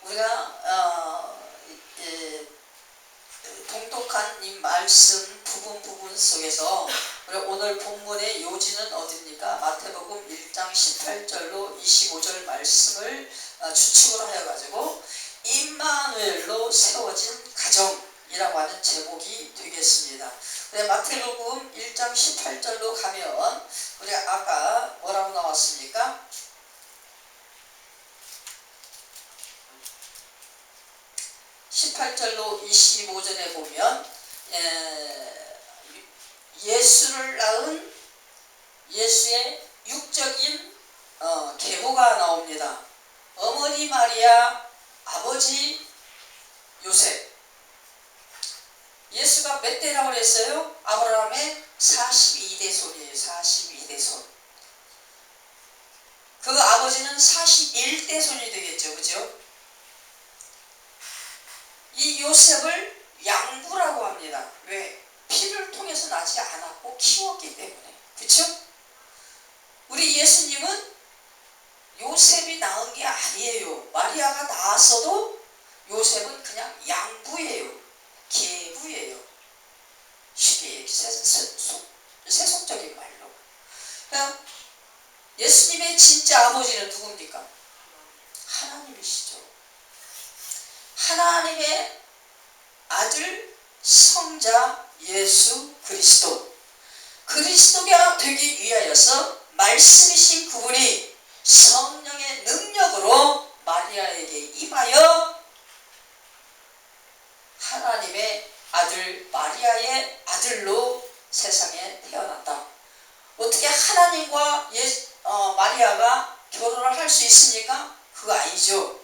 우리가 동독한 이 말씀 부분 속에서 오늘 본문의 요지는 어디입니까? 마태복음 1장 18절로 25절 말씀을 추측을 하여가지고 임마누엘로 세워진 가정이라고 하는 제목이 되겠습니다. 마태복음 1장 18절로 가면 우리가 아까 뭐라고 나왔습니까? 18절로 25절에 보면 예수를 낳은 예수의 육적인 계보가 나옵니다. 어머니 마리아, 아버지 요셉. 예수가 몇 대라고 그랬어요? 아브라함의 42대 손이에요. 42대 손. 그 아버지는 41대 손이 되겠죠. 그죠? 이 요셉을 양부라고 합니다. 왜? 피를 통해서 나지 않았고 키웠기 때문에. 그쵸? 우리 예수님은 요셉이 낳은 게 아니에요. 마리아가 낳았어도 요셉은 그냥 양부예요. 계부예요. 쉽게 세속적인 말로. 그러니까 예수님의 진짜 아버지는 누굽니까? 하나님이시죠. 하나님의 아들 성자 예수 그리스도. 그리스도가 되기 위하여서 말씀이신 그분이 성령의 능력으로 마리아에게 임하여 하나님의 아들 마리아의 아들로 세상에 태어났다. 어떻게 하나님과 마리아가 결혼을 할 수 있습니까? 그거 아니죠.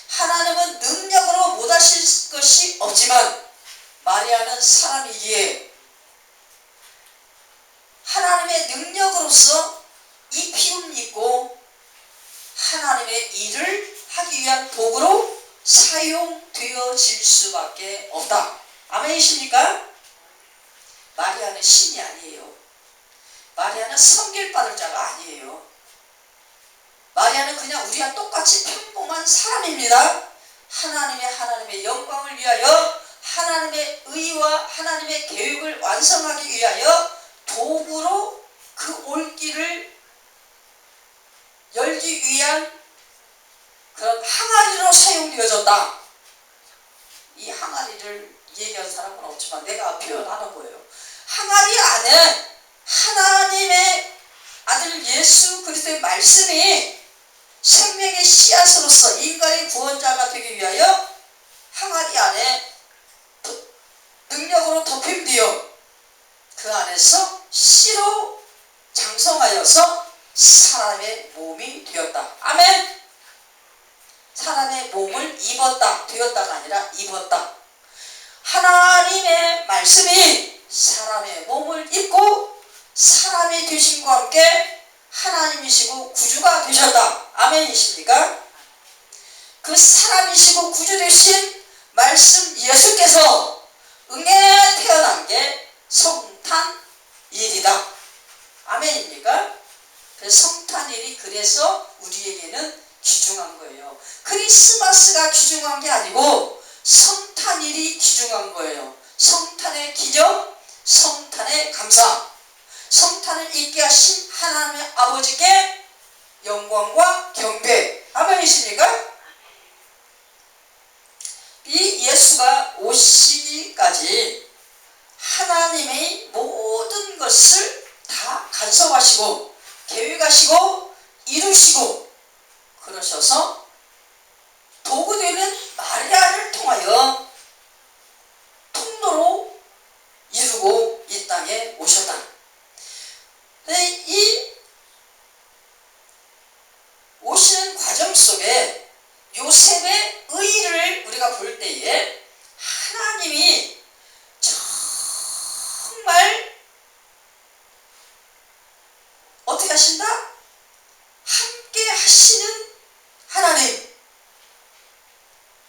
하나님은 능력으로 못하실 것이 없지만 마리아는 사람이기에 하나님의 능력으로서 이 피움 입고 하나님의 일을 하기 위한 도구로 사용되어질 수밖에 없다. 아멘이십니까? 마리아는 신이 아니에요. 마리아는 섬길받을 자가 아니에요. 마리아는 그냥 우리와 똑같이 평범한 사람입니다. 하나님의 영광을 위하여 하나님의 의와 하나님의 계획을 완성하기 위하여 도구로 그 올길을 열기 위한 그런 항아리로 사용되어졌다. 이 항아리를 얘기한 사람은 없지만 내가 표현하는 거예요. 항아리 안에 하나님의 아들 예수 그리스도의 말씀이 생명의 씨앗으로서 인간의 구원자가 되기 위하여 항아리 안에 능력으로 덮임되어 그 안에서 씨로 장성하여서 사람의 몸이 되었다. 아멘. 사람의 몸을 입었다. 되었다가 아니라 입었다. 하나님의 말씀이 사람의 몸을 입고 사람이 되심과 함께 하나님이시고 구주가 되셨다. 아멘이십니까? 그 사람이시고 구주 되신 말씀 예수께서 응에 태어난 게 성탄일이다. 아멘입니까? 그 성탄일이 그래서 우리에게는 귀중한 거예요. 크리스마스가 귀중한 게 아니고 성탄일이 귀중한 거예요. 성탄의 기념, 성탄의 감사. 성탄을 있게 하신 하나님의 아버지께 영광과 경배. 아멘이십니까? 이 예수가 오시기까지 하나님의 모든 것을 다 간섭하시고 계획하시고 이루시고 그러셔서 도구되는 마리아를 통하여 통로로 이루고 이 땅에 오셨다. 이 오시는 과정 속에 요셉의 의를 우리가 볼 때에 하나님이 정말 어떻게 하신다? 함께 하시는 하나님.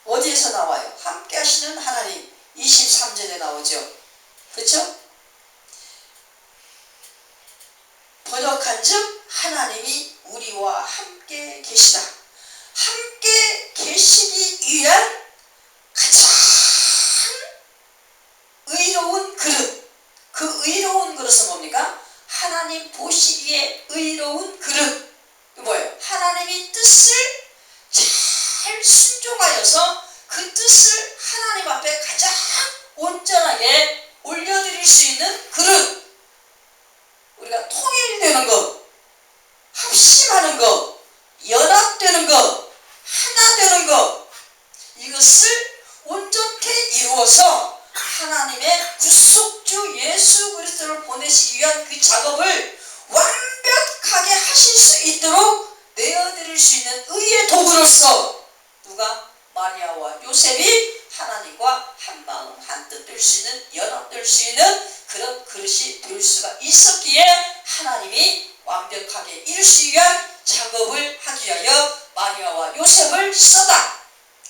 어디에서 나와요? 함께 하시는 하나님. 23절에 나오죠. 그렇죠? 번역한 즉 하나님이 우리와 함께 계시다. 함께 뜻을 잘 순종하여서 그 뜻을 하나님 앞에 가장 온전하게 올려드릴 수 있는 그릇, 우리가 통일되는 것, 합심하는 것, 연합되는 것, 하나 되는 것, 이것을 온전케 이루어서 하나님의 구속주 예수 그리스도를 보내시기 위한 그 작업을 완벽하게 하실 수 있도록 내어드릴 수 있는 의의 도구로서 누가? 마리아와 요셉이 하나님과 한마음 한뜻 될 수 있는, 연합될 수 있는 그런 그릇이 될 수가 있었기에 하나님이 완벽하게 이룰 수 위한 작업을 하기 위하여 마리아와 요셉을 써다.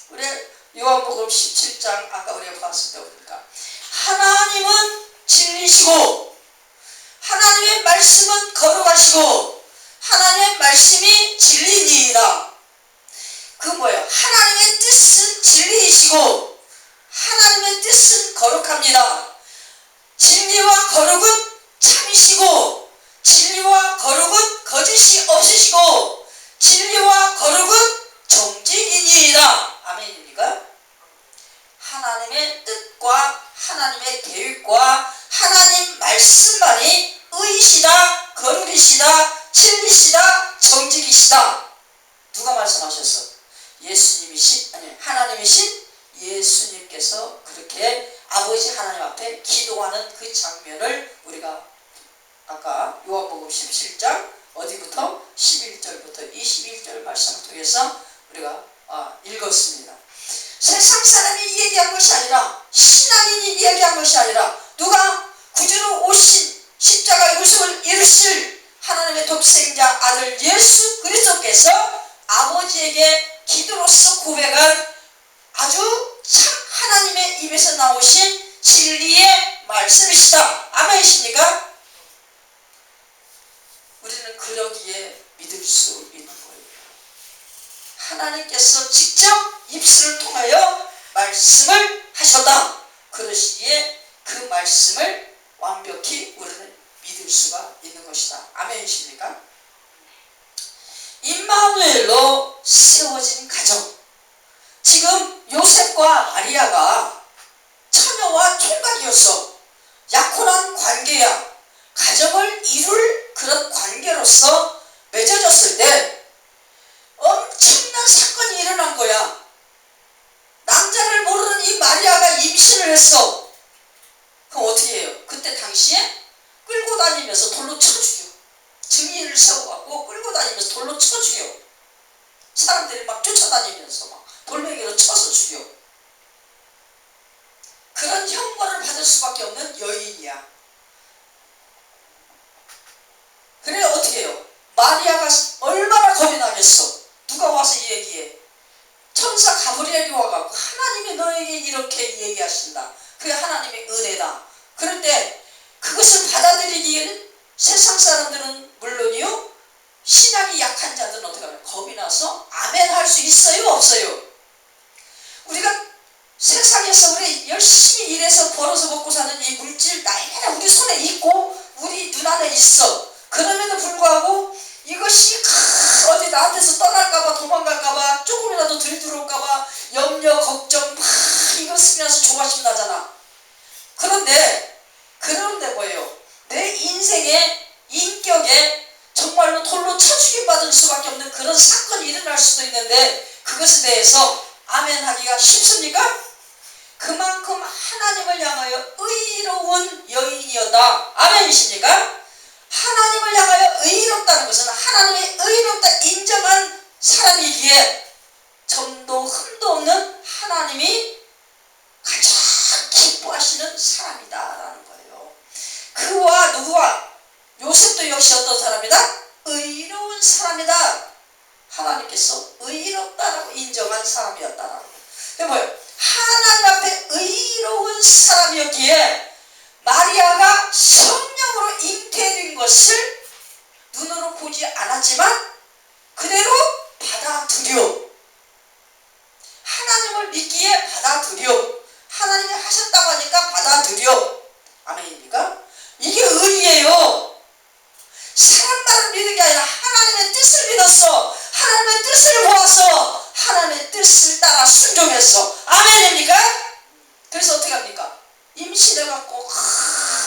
우리 요한복음 17장 아까 우리가 봤을 때 보니까 하나님은 진리시고 하나님의 말씀은 거룩하시고 하나님의 말씀이 진리니이다. 그 뭐예요? 하나님의 뜻은 진리이시고 하나님의 뜻은 거룩합니다. 진리와 거룩은 참이시고 진리와 거룩은 거짓이 없으시고 진리와 거룩은 정직이니이다. 아멘입니까? 하나님의 뜻과 하나님의 계획과 하나님 말씀만이 의시다, 거룩이시다, 진리시다, 정직이시다. 누가 말씀하셨어? 예수님이신, 아니 하나님이신 예수님께서 그렇게 아버지 하나님 앞에 기도하는 그 장면을 우리가 아까 요한복음 17장 어디부터? 11절부터 21절 말씀을 통해서 우리가 읽었습니다. 세상 사람이 얘기한 것이 아니라 신앙인이 얘기한 것이 아니라 누가? 구주로 오신 십자가의 우승을 이루실 하나님의 독생자 아들 예수 그리스도께서 아버지에게 기도로서 고백한 아주 참 하나님의 입에서 나오신 진리의 말씀이시다. 아멘이십니까? 우리는 그러기에 믿을 수 있는 거예요. 하나님께서 직접 입술을 통하여 말씀을 하셨다. 그러시기에 그 말씀을 완벽히 우리는 믿을 수가 있는 것이다. 아멘이십니까? 임마누엘로 세워진 가정. 지금 요셉과 마리아가 처녀와 총각이었어. 약혼한 관계야. 가정을 이룰 그런 관계로서 맺어졌을 때 엄청난 사건이 일어난 거야. 남자를 모르는 이 마리아가 임신을 했어. 그럼 어떻게 해요? 그때 당시에 끌고 다니면서 돌로 쳐 죽여. 증인을 세워갖고 끌고 다니면서 돌로 쳐 죽여. 사람들이 막 쫓아다니면서 막 돌멩이로 쳐서 죽여. 그런 형벌을 받을 수밖에 없는 여인이야. 그래 어떻게 해요? 마리아가 얼마나 겁이 나겠어. 누가 와서 얘기해. 천사 가브리엘이 와갖고 하나님이 너에게 이렇게 얘기하신다. 그게 하나님의 은혜다. 그럴 때 그것을 받아들이기에는 세상 사람들은 물론이요, 신앙이 약한 자들은 어떻게 하면 겁이 나서 아멘 할 수 있어요? 없어요? 우리가 세상에서 우리 열심히 일해서 벌어서 먹고 사는 이 물질 날마다 우리 손에 있고 우리 눈 안에 있어. 그럼에도 불구하고 이것이 어디 나한테서 떠날까봐 도망갈까봐 조금이라도 덜 들어올까봐 염려 걱정 막 이거 쓰면서 조바심 나잖아. 그런데 뭐예요? 내 인생의 인격에 정말로 돌로 쳐 죽임받을 수밖에 없는 그런 사건이 일어날 수도 있는데 그것에 대해서 아멘 하기가 쉽습니까? 그만큼 하나님을 향하여 의로운 여인이었다. 아멘이십니까? 하나님을 향하여 의롭다는 것은 하나님의 의롭다 인정한 사람이기에 점도 흠도 없는 하나님이 가장 기뻐하시는 사람이다라는 거예요. 그와 누구와? 요셉도 역시 어떤 사람이다? 의로운 사람이다. 하나님께서 의롭다라고 인정한 사람이었다라는 거예요. 그게 뭐예요? 하나님 앞에 의로운 사람이었기에 마리아가 성령으로 잉태된 것을 눈으로 보지 않았지만 그대로 받아들여. 하나님을 믿기에 받아들여. 하나님이 하셨다고 하니까 받아들여. 아멘입니까? 이게 의예요. 사람 말을 믿는 게 아니라 하나님의 뜻을 믿었어. 하나님의 뜻을 보아서 하나님의 뜻을 따라 순종했어. 아멘입니까? 그래서 어떻게 합니까? 임신해갖고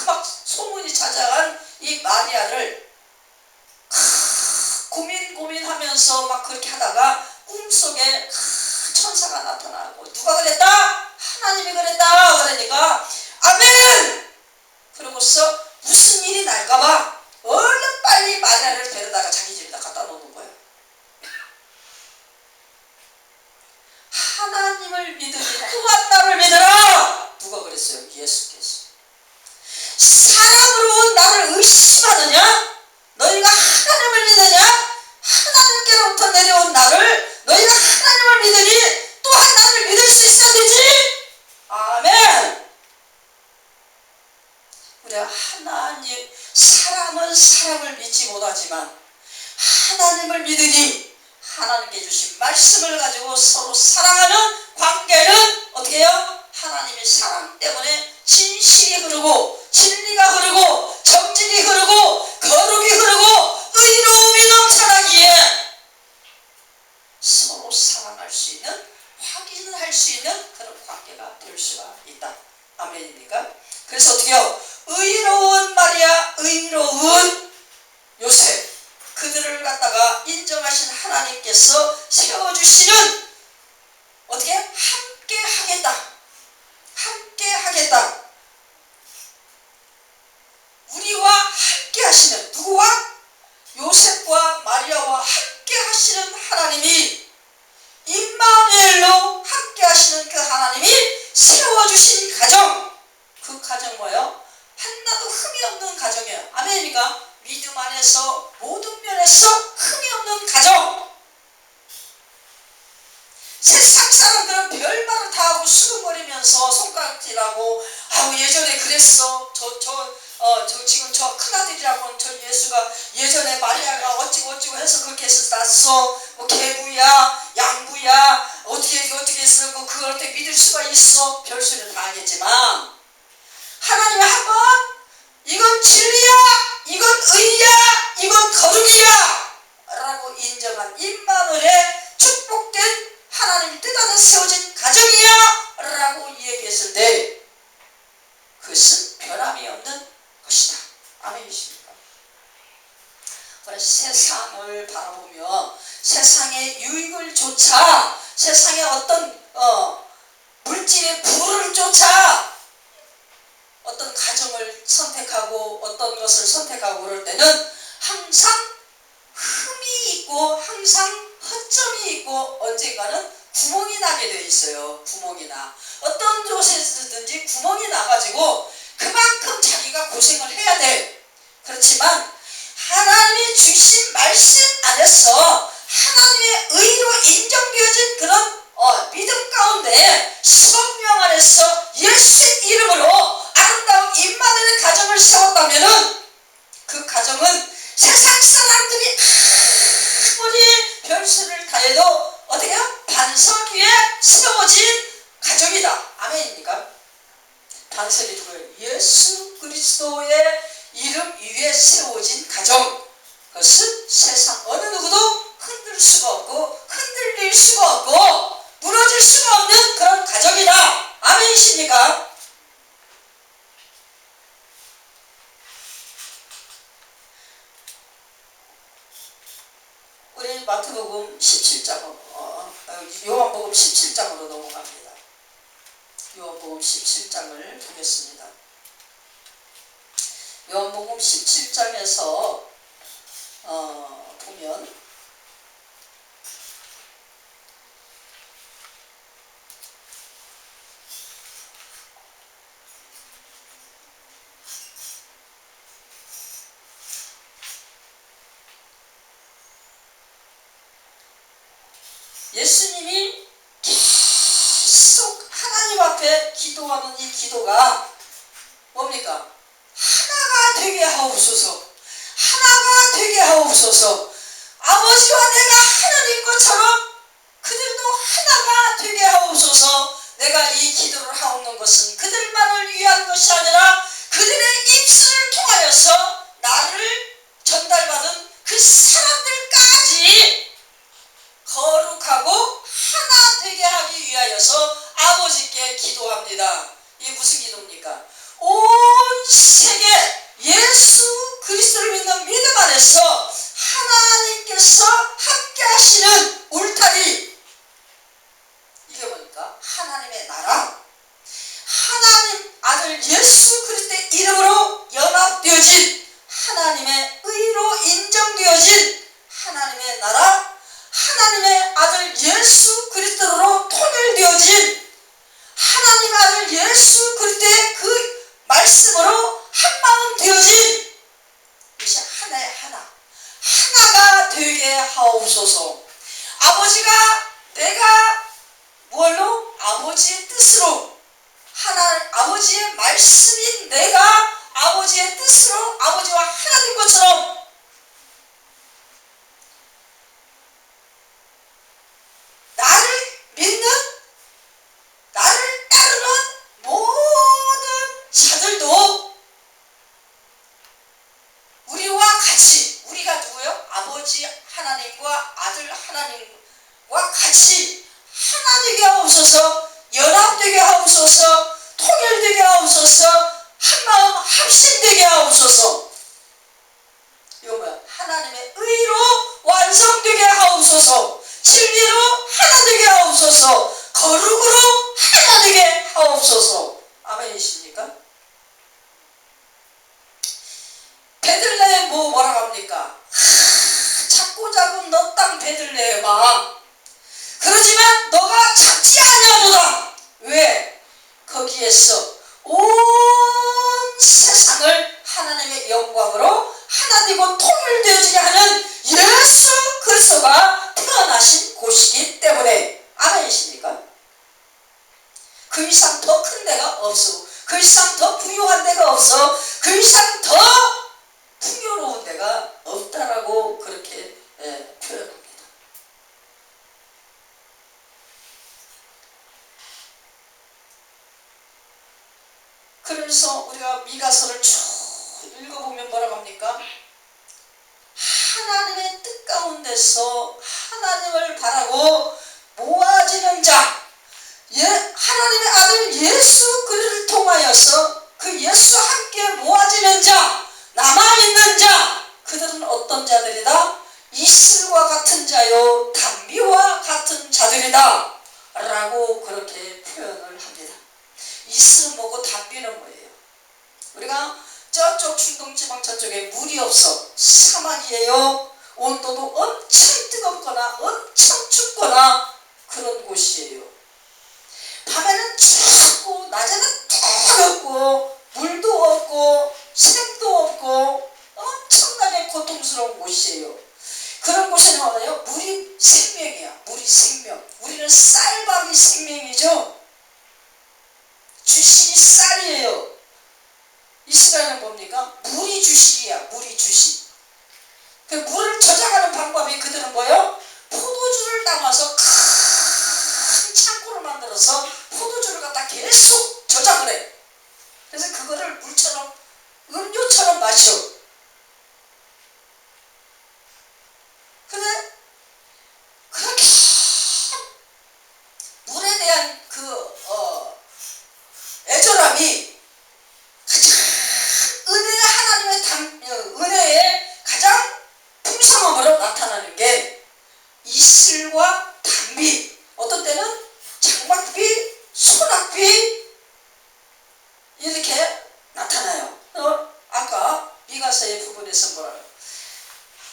막 소문이 자자한 이 마리아를 고민하면서 막 그렇게 하다가 꿈속에 천사가 나타나고 누가 그랬다? 하나님이 그랬다. 그러니까 아멘! 그러고서 무슨 일이 날까봐 얼른 빨리 마리아를 데려다가 자기 집에다 갖다 놓는 거예요. 하나님을 믿으니 또한 나를 믿으라. 누가 그랬어요? 예수께서. 사람으로 나를 의심하느냐? 너희가 하나님을 믿느냐? 하나님께로부터 내려온 나를 너희가 하나님을 믿으니 또한 나를 믿을 수 있어야 되지? 아멘. 우리 하나님, 사람은 사람을 믿지 못하지만 하나님을 믿으니 하나님께 주신 말씀을 가지고 서로 사랑하는 관계는 어떻게 해요? 하나님의 사랑 때문에 진실이 흐르고 진리가 흐르고 정직이 흐르고 거룩이 흐르고 의로움이 넘쳐나기에 서로 사랑할 수 있는, 확인할 수 있는 그런 관계가 될 수가 있다. 아멘입니까? 그래서 어떻게 해요? 의로운 마리아, 의로운 요셉, 그들을 갖다가 인정하신 하나님께서 세워주시는 어떻게 함께 하겠다. 함께 하겠다. 우리와 함께 하시는 누구와? 요셉과 마리아와 함께 하시는 하나님이 임마누엘로 함께 하시는 그 하나님이 세워주신 가정, 그 가정 뭐예요? 하나도 흠이 없는 가정이에요. 아멘입니까? 믿음 안에서 모든 면에서 흠이 없는 가정. 세상 사람들은 별말을 다 하고 수근거리면서 손가락질하고 아우 예전에 그랬어. 지금 저 큰아들이라고는 저 예수가 예전에 마리아가 어찌고 해서 그렇게 해서 낳았어. 뭐 개부야 양부야 어떻게 해서 그걸 어떻게 믿을 수가 있어. 별소리를 다 하겠지만 하나님이 한번 이건 진리야, 이건 의야, 이건 거룩이야 라고 인정한 임마누엘의 축복된 하나님 뜻 안에 세워진 가정이야 라고 얘기했을 때 그것은 변함이 없는 것이다. 아멘이십니까? 세상을 바라보며 세상의 유익을 쫓아 세상의 어떤 물질의 부를 쫓아 어떤 가정을 선택하고 어떤 것을 선택하고 그럴 때는 항상 흠이 있고 항상 허점이 있고 언젠가는 구멍이 나게 돼 있어요. 구멍이 나. 어떤 곳에서든지 구멍이 나가지고 그만큼 자기가 고생을 해야 돼. 그렇지만 하나님이 주신 말씀 안에서 하나님의 의로 인정되어진 그런 믿음 가운데 10명 안에서 예수의 이름으로 아름다운 임마누엘의 가정을 세웠다면은 그 가정은 세상 사람들이 아무리 별수를 다해도 어떻게 해요? 반석 위에 세워진 가정이다. 아멘입니까? 반석이 누구예요? 예수 그리스도의 이름 위에 세워진 가정. 그것은 세상 어느 누구도 흔들 수가 없고 흔들릴 수가 없고 무너질 수가 없는 그런 가정이다. 아멘이십니까? 우리 마태복음 17장으로 요한복음 17장으로 넘어갑니다. 요한복음 17장을 보겠습니다. 요한복음 17장에서 보면 예수님이 계속 하나님 앞에 기도하는 이 기도가 뭡니까? 하나가 되게 하옵소서. 하나가 되게 하옵소서. 아버지와 내가 하나님 것처럼 그들도 하나가 되게 하옵소서. 내가 이 기도를 하옵는 것은 그들만을 위한 것이 아니라 그들의 입술을 통하여서 나를 전달받은 그 사람들까지 아버지가 내가 뭘로? 아버지의 뜻으로 아버지의 말씀인 내가 아버지의 뜻으로 아버지와 하나 된 것처럼 나를 믿는 나를 따르는 모든 자들도 우리와 같이 우리가 누구요? 아버지 하나님과 아들 하나님과 같이 하나 되게 하옵소서 연합되게 하옵소서 통일되게 하옵소서 한마음 합심되게 하옵소서 이거 뭐야? 하나님의 의로 완성되게 하옵소서 진리로 하나 되게 하옵소서 거룩으로 하나 되게 하옵소서 아멘이십니까? 베들레헴 뭐라고 합니까? 작고 작은 너 땅 베들레헴아 그러지만 너가 작지 아니하도다 왜? 거기에서 온 세상을 하나님의 영광으로 하나 되고 통일되어지게 하는 예수 그리스도가 태어나신 곳이기 때문에 아멘이십니까? 그 이상 더 큰 데가 없어 그 이상 더 부유한 데가 없어 그 이상 더 풍요로운 데가 없다라고 그렇게 표현합니다. 그래서 우리가 미가서를 쭉 읽어보면 뭐라고 합니까? 하나님의 뜻 가운데서 하나님을 바라고 모아지는 자 하나님의 아들 예수 그리스도를 통하여서 그 예수와 함께 모아지는 자 남아있는 자 그들은 어떤 자들이다? 이슬과 같은 자요 담비와 같은 자들이다 라고 그렇게 표현을 합니다. 이슬은 뭐고 담비는 뭐예요? 우리가 저쪽 중동지방 저쪽에 물이 없어 사막이에요. 온도도 엄청 뜨겁거나 엄청 춥거나 그런 곳이에요. 밤에는 춥고 낮에는 뜨겁고 물도 없고 색도 없고 엄청나게 고통스러운 곳이에요. 그런 곳에 나와요. 물이 생명이야. 물이 생명. 우리는 쌀밥이 생명이죠. 주식이 쌀이에요. 이스라엘은 뭡니까? 물이 주식이야. 물이 주식. 그 물을 저장하는 방법이 그들은 뭐예요? 포도주를 담아서 큰 창고를 만들어서 포도주를 갖다 계속 저장을 해. 그래서 그거를 물처럼 음료처럼 마셔. 근데 그렇게 물에 대한 애절함이 가장 은혜의 가장 풍성함으로 나타나는 게 이슬과 담비 어떤 때는 장막비, 소낙비 이렇게 나타나요. 아까 미가서의 부분에서 뭐라고요?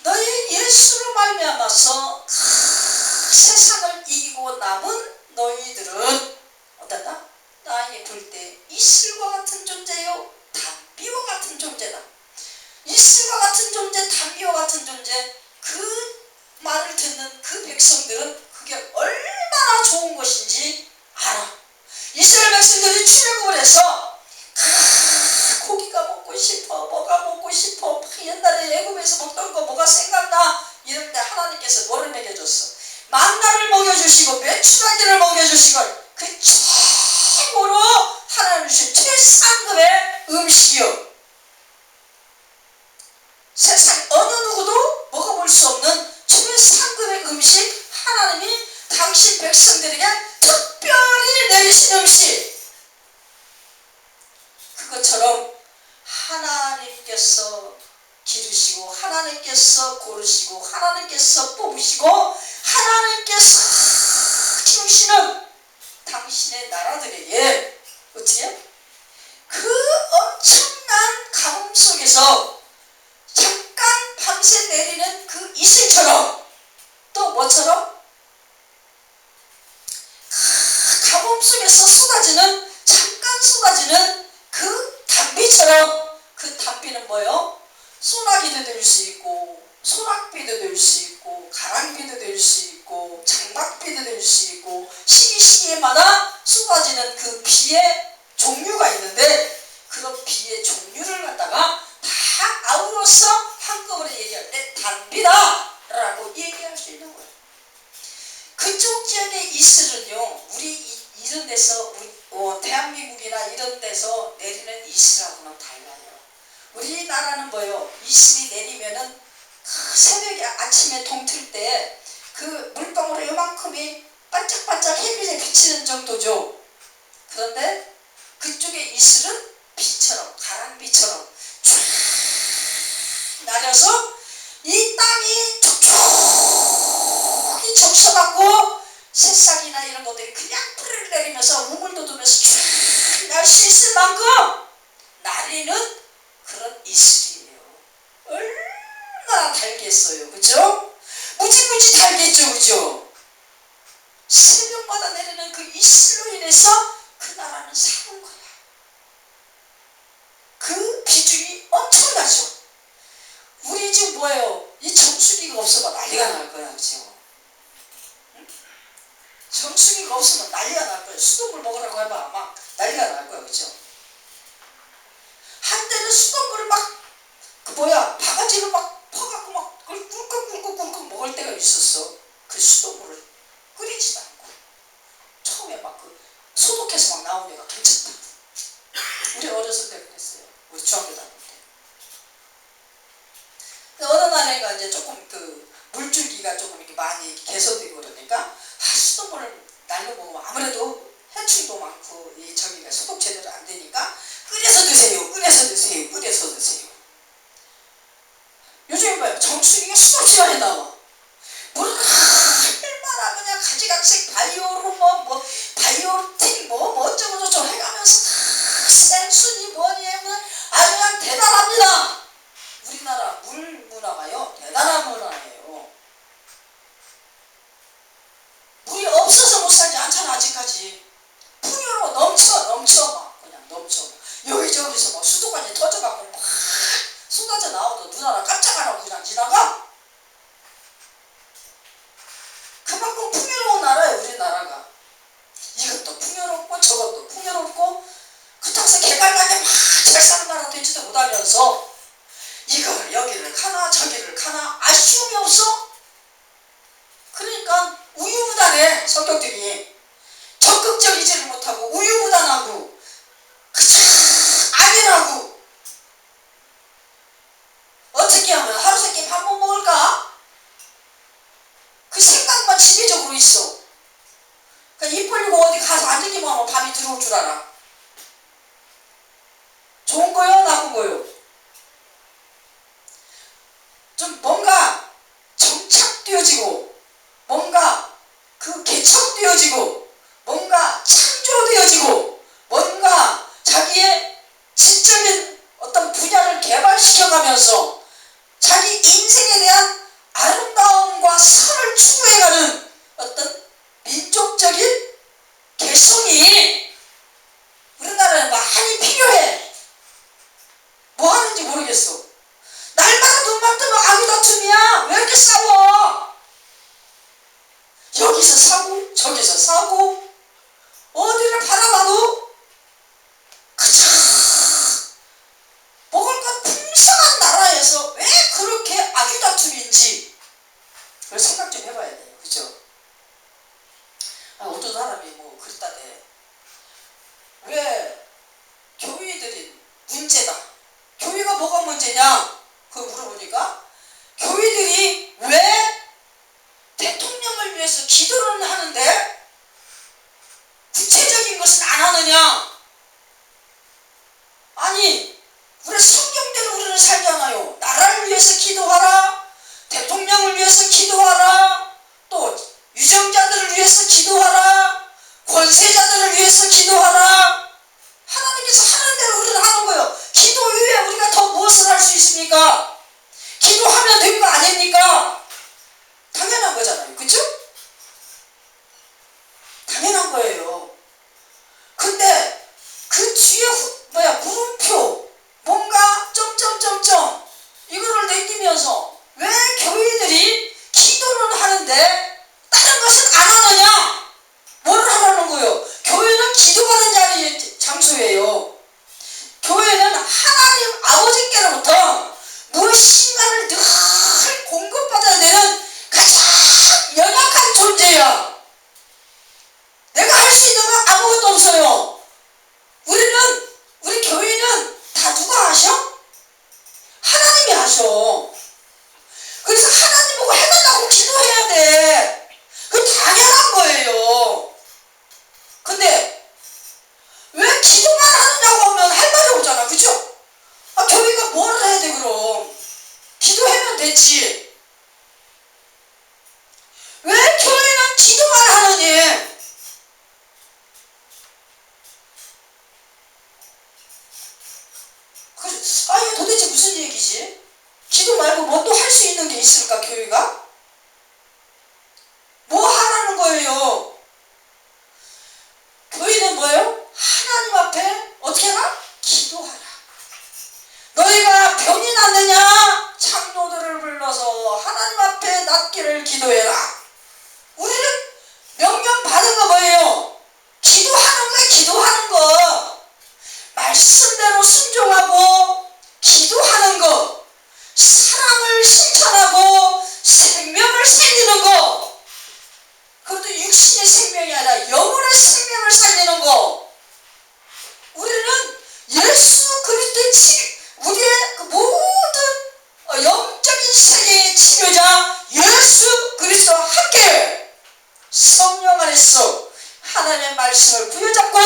너희 예수로 말미암아서 세상을 이기고 남은 너희들은 어떤다? 나의 볼 때 이슬과 같은 존재요 담비와 같은 존재다. 이슬과 같은 존재 담비와 같은 존재 그 말을 듣는 그 백성들은 그게 얼마나 좋은 것인지 알아. 이스라엘 백성들이 출애굽을 해서 고기가 먹고 싶어 뭐가 먹고 싶어 옛날에 애굽에서 먹던 거 뭐가 생각나 이럴 때 하나님께서 뭐를 먹여줬어? 만나를 먹여주시고 메추라기를 먹여주시고 그 최고로 하나님 주신 최상급의 음식이요 세상 어느 누구도 먹어볼 수 없는 최상급의 음식 하나님이 당신 백성들에게 특별히 내리신 음식 그것처럼 하나님께서 기르시고 하나님께서 고르시고 하나님께서 뽑으시고 하나님께서 키우시는 당신의 나라들에게 어떻게 그 엄청난 가뭄 속에서 잠깐 밤새 내리는 그 이슬처럼 또 뭐처럼 가뭄 속에서 쏟아지는 잠깐 쏟아지는 그 담비처럼 그 담비는 뭐예요? 소나기도 될 수 있고 소낙비도 될 수 있고 가랑비도 될 수 있고 쏟아지는 그 비의 종류가 있는데 그런 비의 종류를 갖다가 다 아우러서 한꺼번에 얘기할 때 단비다 라고 얘기할 수 있는 거예요. 그쪽 지역의 이슬은요, 우리 이런 데서 대한민국이나 이런 데서 내리는 이슬하고는 달라요. 우리나라는 뭐요? 이슬이 내리면은 새벽에 아침에 동틀 때 그 물방울이 요만큼이 반짝반짝 햇빛에 비치는 정도죠. 그런데 그쪽의 이슬은 비처럼, 가랑비처럼 쫙 나려서 이 땅이 촉촉히 적셔갖고 새싹이나 이런 것들이 그냥 뿌리를 내리면서 우물도 두면서 쫙 날 수 있을 만큼 나리는 그런 이슬이에요. 얼마나 달겠어요. 그죠? 무지무지 달겠죠. 그죠? 새벽마다 내리는 그 이슬로 인해서 그 나라는 사는 거야. 그 비중이 엄청나죠. 우리 지금 뭐예요? 이 정수기가 없어봐 난리가 날 거야. 그죠? 응? 정수기가 없으면 난리가 날 거야. 수돗물 먹으라고 해봐 막 난리가 날 거야. 그죠? 한때는 수돗물을 막 바가지로 막 퍼갖고 막 꿀꺽꿀꺽 먹을 때가 있었어. 그 수돗물을 끓이지도 않고 처음에 막 그 소독해서 막 나온 애가 괜찮다. 우리 어렸을 때 그랬어요. 우리 중학교 다닐 때. 어느 날에가 이제 조금 그 물줄기가 조금 이렇게 많이 개선되고 그러니까 수돗물을 날려 먹으면 아무래도 해충도 많고 이 저기가 소독 제대로 안 되니까 끓여서 드세요. 요즘에 뭐야? 정수기가 수도치가 해 나와. 물을 얼마나 그냥 가지각색 바이오로 바이오틱 어쩌고저쩌고 해가면서 다 생순이 뭐니 하면 아주 그냥 대단합니다. 우리나라 물 문화가요 대단한 문화예요. 물이 없어서 못 살지 않잖아. 아직까지 풍요로 넘쳐 막 그냥 넘쳐 여기저기서 막 수도관이 터져갖고 막 쏟아져 나오도 누나라 깜짝 안 하고 그냥 지나가. 그만큼 풍요로운 나라예요. 우리나라가. 이것도 풍요롭고 저것도 풍요롭고 그렇다고 개발하게 막 잘 사는 나라 되지도 못하면서 이걸 여기를 가나 저기를 가나 아쉬움이 없어. 그러니까 우유부단해. 성격들이 적극적이지를 못하고 우유부단하고 그저 안일하고 어떻게 하면 하루 세끼 밥 못 먹을까? 그 생각만 지배적으로 있어. 그러니까 입 벌리고 어디 가서 앉기만 하면 밥이 들어올 줄 알아. 좋은 거요? 나쁜 거요? 좀 뭔가 정착되어지고 뭔가 그 개척되어지고 뭔가 창조되어지고 뭔가 자기의 지적인 어떤 분야를 개발시켜가면서 자기 인생에 대한 아름다움과 선을 추구해가는 어떤 민족적인 개성이 우리나라에 많이 필요해. 뭐 하는지 모르겠어. 날마다 눈만 뜨면 아기 다툼이야. 왜 이렇게 싸워? 여기서 사고 저기서 사고 어디를 바라봐도 그저 먹을 것 풍성한 나라에서 왜 그렇게 아기 다툼인지 그걸 생각 좀 해봐야 돼요. 그죠? 어떤 사람이 뭐 그랬다네. 왜 교회들이 문제다. 교회가 뭐가 문제냐? 그걸 물어보니까 교회들이 왜 대통령을 위해서 기도를 하는데 구체적인 것은 안 하느냐? 아니 우리 성경대로 우리는 살잖아요. 나라를 위해서 기도하라. 대통령을 위해서 기도하라. 또 유정자들을 위해서 기도하라. 권세자들을 위해서 기도하라. 하나님께서 하는 대로 우리는 하는 거예요. 기도 이외에 우리가 더 무엇을 할 수 있습니까? 기도하면 된 거 아닙니까? 당연한 거잖아요. 그쵸? 기도만 하느니 이게 도대체 무슨 얘기지? 기도 말고 뭐 또 할 수 있는 게 있을까 교회가? 뭐 하라는 거예요? 교회는 뭐예요? 하나님 앞에 어떻게 하라? 기도하라. 너희가 병이 났느냐? 장로들을 불러서 하나님 앞에 낫기를 기도해라. 우리는 명령 받은 거 뭐예요? 기도하는 거야. 기도하는 거. 말씀대로 순종하고 기도하는 거. 사랑을 실천하고 생명을 살리는 거. 그것도 육신의 생명이 아니라 영혼의 생명을 살리는 거. 우리는 예수 그리스도의 우리의 그 모든 영적인 세계의 치료자 예수 그리스도와 함께 성령 안에서 하나님의 말씀을 부여잡고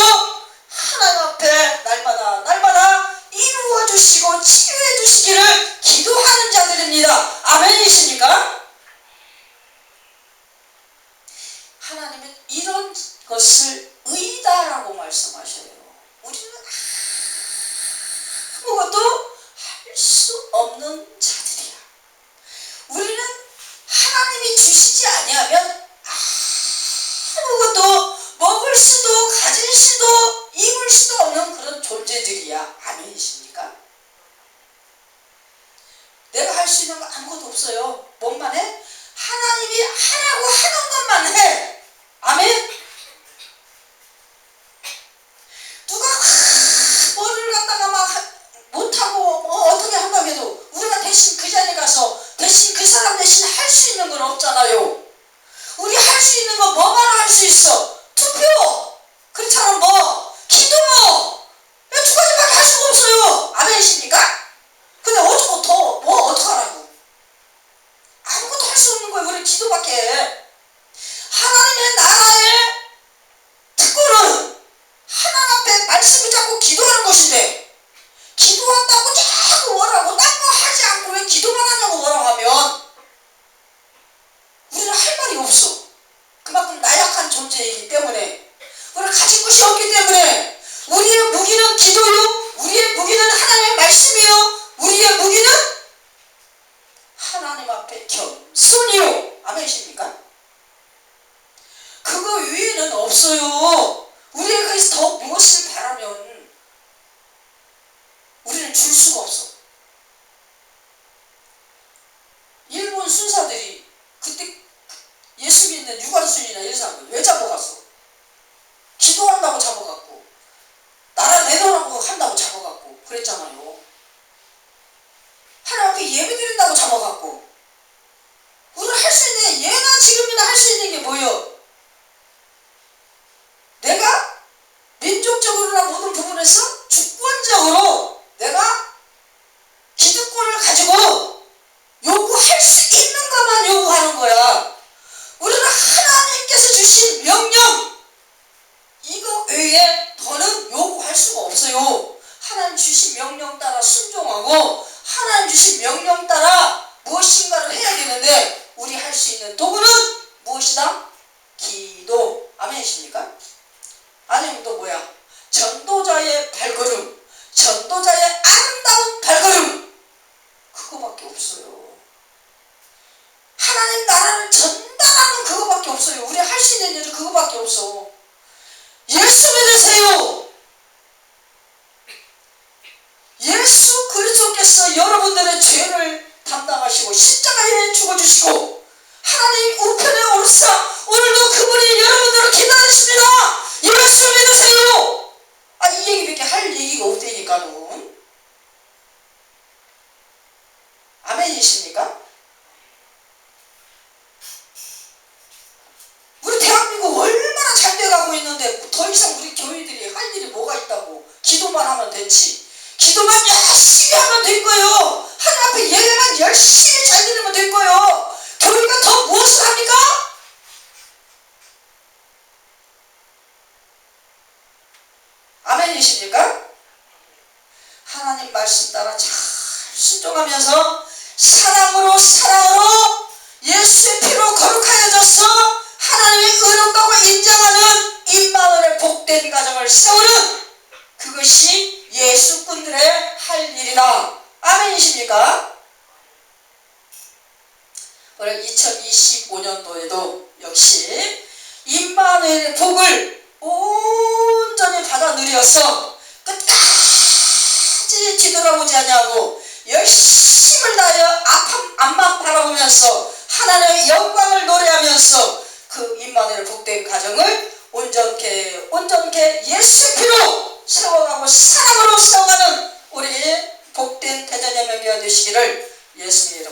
하나님 앞에 날마다 이루어 주시고 치유해 주시기를 기도하는 자들입니다. 아멘이십니까? 하나님은 이런 것을 의다라고 말씀하셔요. 우리는 아무것도 할 수 없는 자들이야. 우리는 하나님이 주시지 아니하면 아무것도 먹을 수도 가질 수도 입을 수도 없는 그런 존재들이야. 아멘이십니까? 내가 할 수 있는 거 아무것도 없어요. 뭔만 해? 하나님이 하라고 하는 것만 해. 아멘? 누가 뭐를 갖다가 막 못하고 어떻게 한다고 해도 우리가 대신 그 자리에 가서 대신 그 사람 대신 할 수 있는 건 없잖아요. 우리 할 수 있는 거 뭐만 할 수 있어? 투표! 그렇잖아. 뭐 기도! 두 가지밖에 할 수가 없어요. 아멘이십니까? 근데 어쩌고 더 뭐 어떡하라고? 아무것도 할 수 없는 거예요. 우리 기도밖에 해. 하나님의 나라의 특권은 하나님 앞에 말씀을 잡고 기도하는 것인데 기도한다고 자꾸 뭐라고 딴 거 하지 않고 왜 기도만 하냐고 뭐라고 하면 우리는 할 말이 없어. 그만큼 나약한 존재이기 때문에 우리는 가진 것이 없기 때문에 우리의 무기는 기도요. 우리의 무기는 하나님의 말씀이요. 우리의 무기는 하나님 앞에 겸손이요. 아멘이십니까? 그거 위에는 없어요. 우리가 거기서 더 무엇을 바라면 우리는 줄 수가 없어. 일본 순사들이 그때 예수 믿는 유관순이나 이런 사람들 왜 잡아갔어? 기도한다고 잡아갔고 나라 내놓으라고 한다고 잡아갔고 그랬잖아요. 하나님 앞에 예배 드린다고 잡아갔고 우리는 할 수 있는 예나 지금이나 할 수 있는 게 뭐예요? 내가 민족적으로나 모든 부분에서 주권적으로 내가 기득권을 가지고 요구할 수 있는 것만 요구하는 거야. 우리는 하나님께서 주신 명령 이거 외에 더는 요구할 수가 없어요. 하나님 주신 명령 따라 순종하고 하나님 주신 명령 따라 무엇인가를 해야 되는데 우리 할 수 있는 도구는 무엇이다? 기도. 아멘이십니까? 아니면 또 뭐야? 전도자의 발걸음, 전도자의 아름다운 발걸음 그거밖에 없어요. 하나님 나라를 전달하는 그거밖에 없어요. 우리 할 수 있는 일은 그거밖에 없어. 예수 믿으세요. 예수 그리스도께서 여러분들의 죄를 담당하시고 십자가에 죽어주시고 하나님 우편에 오르사 오늘도 그분이 여러분들을 기다리십니다. 예수 믿으세요. 이 얘기밖에 할 얘기가 없다니까는. 아멘이십니까? 우리 대한민국 얼마나 잘 돼가고 있는데 더 이상 우리 교회들이 할 일이 뭐가 있다고. 기도만 하면 되지. 기도만 열심히 하면 된 거예요. 하나님 앞에 예배만 열심히 잘 드리면 된 거예요. 교회가 더 무엇을 합니까? 아멘이십니까? 하나님 말씀 따라 잘 순종하면서 사랑으로 예수의 피로 거룩하여져서 하나님의 올해 2025년도에도 역시 임마누엘의 복을 온전히 받아 누려서 끝까지 뒤돌아보지 아니하고 열심을 다하여 앞만 바라보면서 하나님의 영광을 노래하면서 그 임마누엘의 복된 가정을 온전케 예수의 피로 세워가고 사랑으로 세워가는 우리 복된 대전의 명예가 되시기를 예수님